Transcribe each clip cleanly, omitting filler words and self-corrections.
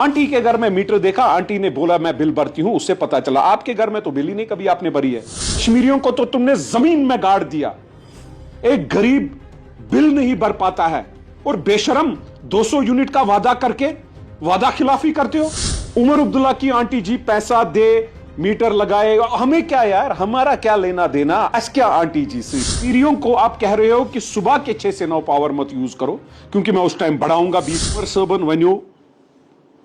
Aunty के घर में मीटर देखा, आंटी ने बोला मैं बिल भरती हूं, उससे पता चला। आपके घर में तो बिल ही नहीं कभी आपने भरी है। कश्मीरियों को तो तुमने जमीन में गाड़ दिया। एक गरीब बिल नहीं भर पाता है और बेशरम 200 यूनिट का वादा करके वादा खिलाफी करते हो। उमर अब्दुल्ला की आंटी जी पैसा दे, मीटर लगाए, हमें क्या यार, हमारा क्या लेना देना, क्या आंटी जी से। कश्मीरियों को आप कह रहे हो कि सुबह के 6 से 9 पावर मत यूज करो क्योंकि मैं उस टाइम बढ़ाऊंगा 20 सर्बन वन्यो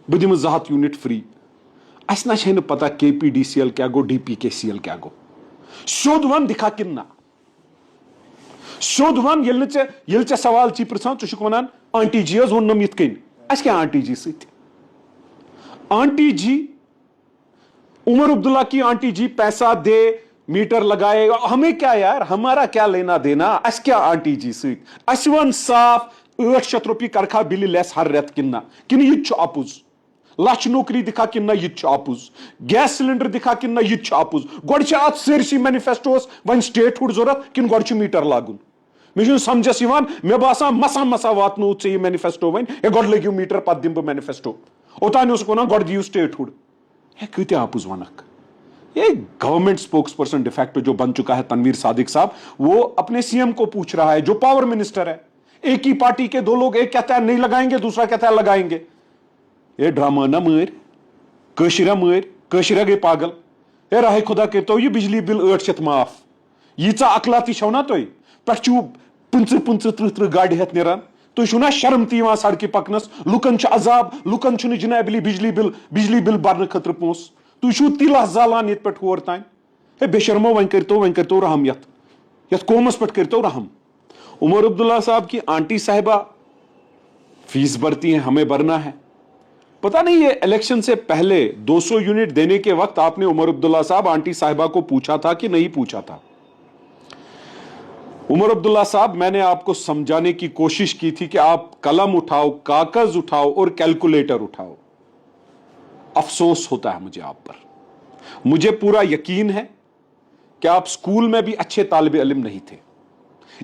बदिम ज़ात यूनिट फ्री। अस ना पता KPDCL क्या गो, DPKCL क्या गो। शोध वन दिखा किन्ना, शोध वन ये सवाल ची पृछान च वनान आंटी जी वोनम यिथ कन। अस क्या आंटी जी सत, आंटी जी उमर अब्दुल्ला की आंटी जी पैसा दे, मीटर लगाए, हमें क्या यार, हमारा क्या लेना देना, अस क्या आंटी जी सत। अस वन साफ 800 रुपये करखा बिल लेस हर रेत किन्ना किन यह अपुज। लक्ष नौकरी दिखा कि यह अपुज, गैस सिलेंडर दिखा कि यह अपुज। गोड सरसी मैनिफेस्टोस वन स्टेटहुड जरूरत किन गोड मीटर लागुन। मे समझस मे बासान मसा मसा वातनो ये मैनिफेस्टो वन गोड लगियो मीटर पत दिम बह मैनिफेस्टो। ओतान वन गोड दियो स्टेटहुड। कत अपुज वनक। ये गवर्नमेंट स्पोक्स पर्सन डिफैक्टो जो बन चुका है तनवीर सादिक साहब, वो अपने CM को पूछ रहा है जो पावर मिनिस्टर है। एक ही पार्टी के दो लोग, एक कहता है नहीं लगाएंगे, दूसरा कहता है लगाएंगे। ये ड्रामा ना मर कशिरा गई पागल। ये राह खुदा करतो ये बिजली बिल 800 माफ। यीचा अकला छो ना तुम पे 25 30 गाड़ी हेत नान। तुम ना शर्म तीवान सड़क पकनस। लुकन अजाब, लुकन जनाबली बिजली बिल भरने खतर पोस। तुम तिलह जालान ये पे होर तान। हे बेशर्मो वन करतो रहम यथ कौमस पे करतो रहम। उमर अब्दुल्ला साहब की आंटी साहिबा फीस भरती हैं, हमें भरना है। पता नहीं ये इलेक्शन से पहले 200 यूनिट देने के वक्त आपने उमर अब्दुल्ला साहब आंटी साहिबा को पूछा था कि नहीं पूछा था। उमर अब्दुल्ला साहब, मैंने आपको समझाने की कोशिश की थी कि आप कलम उठाओ, कागज उठाओ और कैलकुलेटर उठाओ। अफसोस होता है मुझे आप पर। मुझे पूरा यकीन है कि आप स्कूल में भी अच्छे तालिब इल्म नहीं थे,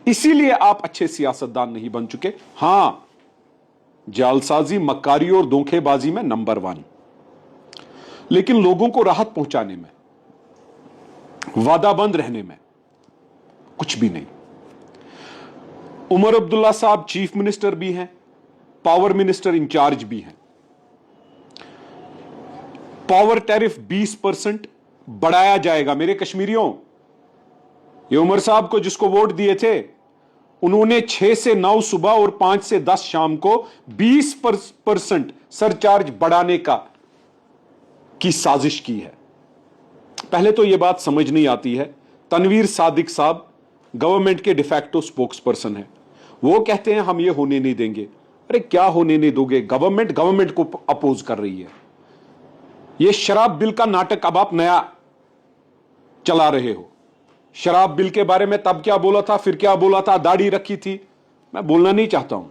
इसीलिए आप अच्छे सियासतदान नहीं बन चुके। हां, जालसाजी, मक्कारी और धोखेबाजी में नंबर 1, लेकिन लोगों को राहत पहुंचाने में, वादाबंद रहने में कुछ भी नहीं। उमर अब्दुल्ला साहब चीफ मिनिस्टर भी हैं, पावर मिनिस्टर इंचार्ज भी हैं। पावर टैरिफ 20% बढ़ाया जाएगा। मेरे कश्मीरियों, ये उमर साहब को जिसको वोट दिए थे, उन्होंने 6 से 9 सुबह और 5 से 10 शाम को 20% सरचार्ज बढ़ाने की साजिश की है। पहले तो यह बात समझ नहीं आती है। तनवीर सादिक साहब गवर्नमेंट के डिफैक्टो स्पोक्स पर्सन है। वो कहते हैं हम ये होने नहीं देंगे। अरे क्या होने नहीं दोगे? गवर्नमेंट को अपोज कर रही है। ये शराब बिल का नाटक अब आप नया चला रहे हो। शराब बिल के बारे में तब क्या बोला था, फिर क्या बोला था, दाढ़ी रखी थी। मैं बोलना नहीं चाहता हूं,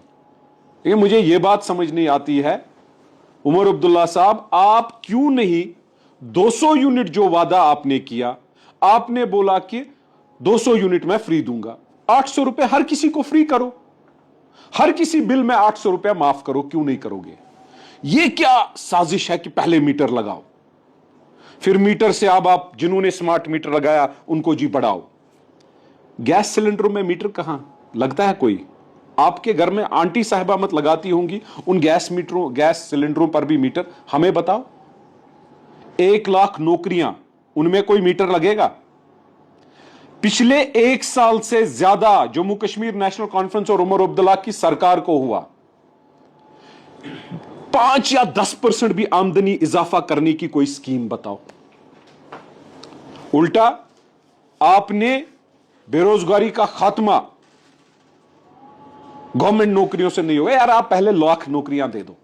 लेकिन मुझे यह बात समझ नहीं आती है उमर अब्दुल्ला साहब, आप क्यों नहीं 200 यूनिट जो वादा आपने किया, आपने बोला कि 200 यूनिट मैं फ्री दूंगा, 800 रुपए हर किसी को फ्री करो, हर किसी बिल में 800 रुपया माफ करो। क्यों नहीं करोगे? यह क्या साजिश है कि पहले मीटर लगाओ, फिर मीटर से अब आप जिन्होंने स्मार्ट मीटर लगाया उनको जी बढ़ाओ। गैस सिलेंडरों में मीटर कहां लगता है? कोई आपके घर में आंटी साहिबा मत लगाती होंगी उन गैस सिलेंडरों पर भी मीटर? हमें बताओ। 1 लाख नौकरियां, उनमें कोई मीटर लगेगा? पिछले 1 साल से ज्यादा जम्मू कश्मीर नेशनल कॉन्फ्रेंस और उमर अब्दुल्ला की सरकार को हुआ 5 या 10% भी आमदनी इजाफा करने की कोई स्कीम बताओ। उल्टा आपने बेरोजगारी का खात्मा गवर्नमेंट नौकरियों से नहीं होगा। यार आप पहले लाख नौकरियां दे दो,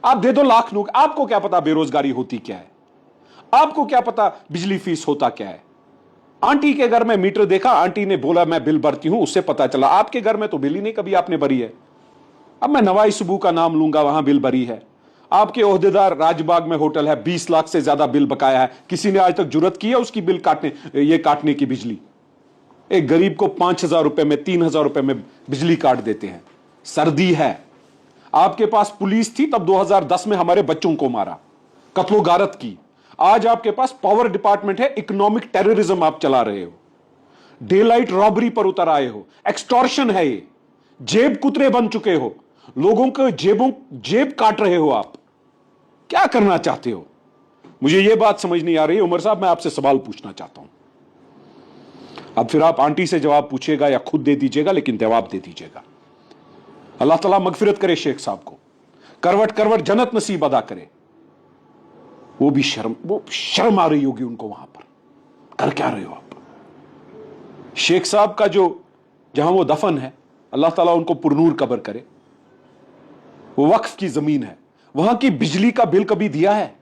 आप दे दो लाख नौकरी। आपको क्या पता बेरोजगारी होती क्या है? आपको क्या पता बिजली फीस होता क्या है? आंटी के घर में मीटर देखा, आंटी ने बोला मैं बिल भरती हूं, उससे पता चला। आपके घर में तो बिल ही नहीं कभी आपने भरी है। अब मैं नवाई सुबह का नाम लूंगा, वहां बिल भरी है। आपके ओहदेदार राजबाग में होटल है, 20 लाख से ज्यादा बिल बकाया है। किसी ने आज तक जुर्रत की है उसकी बिल काटने की बिजली? एक गरीब को 5,000 रुपए में, 3,000 रुपए में बिजली काट देते हैं। सर्दी है, आपके पास पुलिस थी, तब 2010 में हमारे बच्चों को मारा, कत्लो गारत की। आज आपके पास पावर डिपार्टमेंट है, इकोनॉमिक टेररिज्म आप चला रहे हो, डे लाइट रॉबरी पर उतर आए हो, एक्सटॉर्शन है ये, जेब कुतरे बन चुके हो, लोगों के जेब काट रहे हो। आप क्या करना चाहते हो? मुझे यह बात समझ नहीं आ रही। उमर साहब, मैं आपसे सवाल पूछना चाहता हूं, अब फिर आप आंटी से जवाब पूछेगा या खुद दे दीजिएगा, लेकिन जवाब दे दीजिएगा। अल्लाह ताला मगफिरत करे शेख साहब को, करवट करवट जन्नत नसीब अदा करे। वो शर्म आ रही होगी उनको वहां पर। कर क्या रहे हो आप? शेख साहब का जहां वो दफन है, अल्लाह ताला उनको पुरनूर कब्र करे। वो वक्फ की जमीन है, वहां की बिजली का बिल कभी दिया है?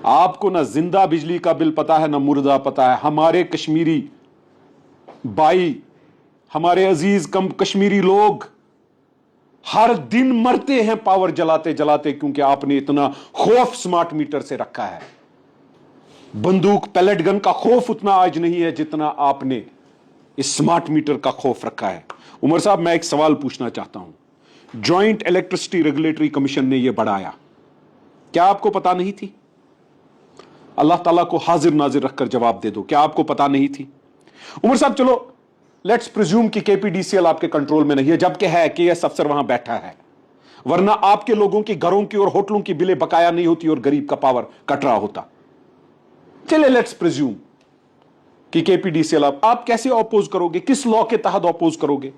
आपको ना जिंदा बिजली का बिल पता है, ना मुर्दा पता है। हमारे कश्मीरी भाई, हमारे अजीज कश्मीरी लोग हर दिन मरते हैं पावर जलाते जलाते, क्योंकि आपने इतना खौफ स्मार्ट मीटर से रखा है। बंदूक पैलेट गन का खौफ उतना आज नहीं है जितना आपने इस स्मार्ट मीटर का खौफ रखा है। उमर साहब, मैं एक सवाल पूछना चाहता हूं। जॉइंट इलेक्ट्रिसिटी रेगुलेटरी कमीशन ने यह बढ़ाया, क्या आपको पता नहीं थी? अल्लाह ताला को हाजिर नाजिर रखकर जवाब दे दो, क्या आपको पता नहीं थी? उमर साहब, चलो लेट्स प्रिज्यूम कि केपीडीसीएल आपके कंट्रोल में नहीं है, जबकि है, केएस अफसर वहां बैठा है, वरना आपके लोगों की घरों की और होटलों की बिलें बकाया नहीं होती और गरीब का पावर कट रहा होता। चले लेट्स प्रिज्यूम कि केपीडीसीएल आप कैसे अपोज करोगे? किस लॉ के तहत अपोज करोगे?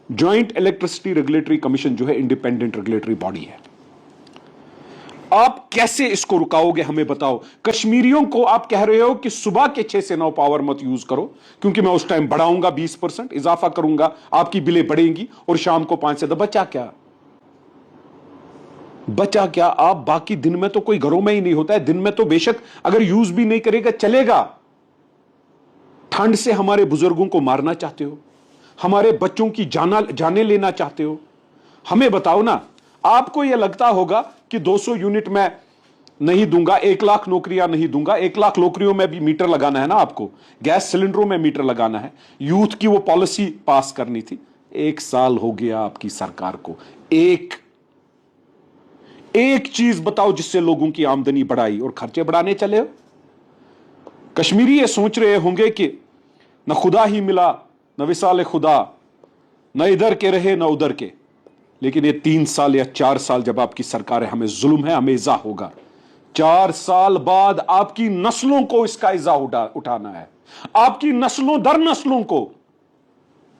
ज्वाइंट इलेक्ट्रिसिटी रेगुलेटरी कमीशन जो है इंडिपेंडेंट रेगुलेटरी बॉडी है, आप कैसे इसको रुकाओगे? हमें बताओ। कश्मीरियों को आप कह रहे हो कि सुबह के 6 से 9 पावर मत यूज करो, क्योंकि मैं उस टाइम बढ़ाऊंगा 20% इजाफा करूंगा, आपकी बिलें बढ़ेंगी, और शाम को 5 से 10। बचा क्या? बचा क्या? आप बाकी दिन में तो कोई घरों में ही नहीं होता है, दिन में तो बेशक अगर यूज भी नहीं करेगा चलेगा। ठंड से हमारे बुजुर्गों को मारना चाहते हो, हमारे बच्चों की जाने लेना चाहते हो। हमें बताओ ना। आपको यह लगता होगा कि 200 यूनिट मैं नहीं दूंगा, 1 लाख नौकरियां नहीं दूंगा। 1 लाख नौकरियों में भी मीटर लगाना है ना आपको, गैस सिलेंडरों में मीटर लगाना है, यूथ की वो पॉलिसी पास करनी थी। 1 साल हो गया आपकी सरकार को। एक चीज बताओ जिससे लोगों की आमदनी बढ़ाई और खर्चे बढ़ाने चले हो। कश्मीरी ये सोच रहे होंगे कि न खुदा ही मिला, न विसाल खुदा, न इधर के रहे न उधर के। लेकिन ये 3 साल या 4 साल जब आपकी सरकार है, हमें जुल्म है, हमें इज़ा होगा। 4 साल बाद आपकी नस्लों को इसका इज़ा उठाना है, आपकी नस्लों दर नस्लों को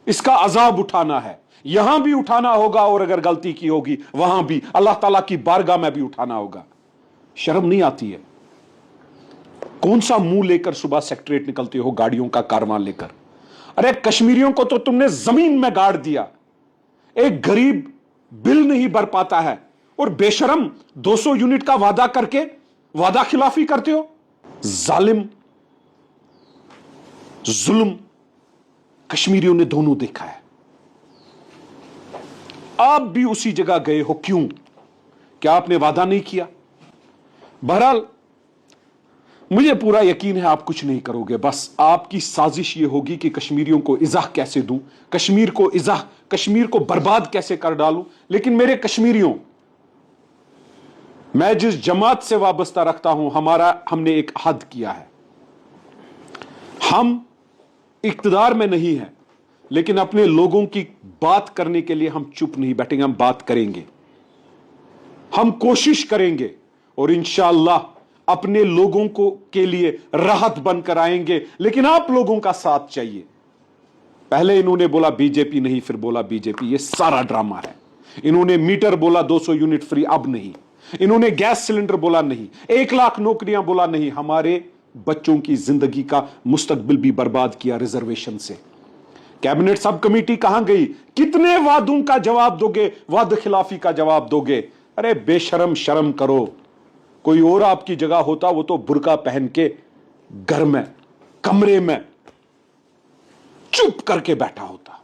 इसका अजाब उठाना है। यहां भी उठाना होगा, और अगर गलती की होगी वहां भी अल्लाह ताला की बारगाह में भी उठाना होगा। शर्म नहीं आती है? कौन सा मुंह लेकर सुबह सेक्रेटरीट निकलते हो गाड़ियों का कारवां लेकर? अरे कश्मीरियों को तो तुमने जमीन में गाड़ दिया। एक गरीब बिल नहीं भर पाता है, और बेशरम 200 यूनिट का वादा करके वादा खिलाफी करते हो। जालिम, जुल्म कश्मीरियों ने दोनों देखा है। आप भी उसी जगह गए हो, क्यों? क्या आपने वादा नहीं किया? बहरहाल मुझे पूरा यकीन है आप कुछ नहीं करोगे। बस आपकी साजिश यह होगी कि कश्मीरियों को इज़ाह कैसे दूं, कश्मीर को बर्बाद कैसे कर डालूं। लेकिन मेरे कश्मीरियों, मैं जिस जमात से वाबस्ता रखता हूं, हमने एक हद किया है। हम इक्तदार में नहीं हैं, लेकिन अपने लोगों की बात करने के लिए हम चुप नहीं बैठेंगे, हम बात करेंगे, हम कोशिश करेंगे, और इंशाअल्लाह अपने लोगों को के लिए राहत बनकर आएंगे। लेकिन आप लोगों का साथ चाहिए। पहले इन्होंने बोला बीजेपी नहीं, फिर बोला बीजेपी। ये सारा ड्रामा है। इन्होंने मीटर बोला 200 यूनिट फ्री, अब नहीं। इन्होंने गैस सिलेंडर बोला नहीं, 1 लाख नौकरियां बोला नहीं। हमारे बच्चों की जिंदगी का मुस्तकबिल भी बर्बाद किया रिजर्वेशन से। कैबिनेट सब कमेटी कहां गई? कितने वादों का जवाब दोगे, वाद खिलाफी का जवाब दोगे? अरे बेशरम, शर्म करो। कोई और आपकी जगह होता, वो तो बुर्का पहन के घर में कमरे में चुप करके बैठा होता।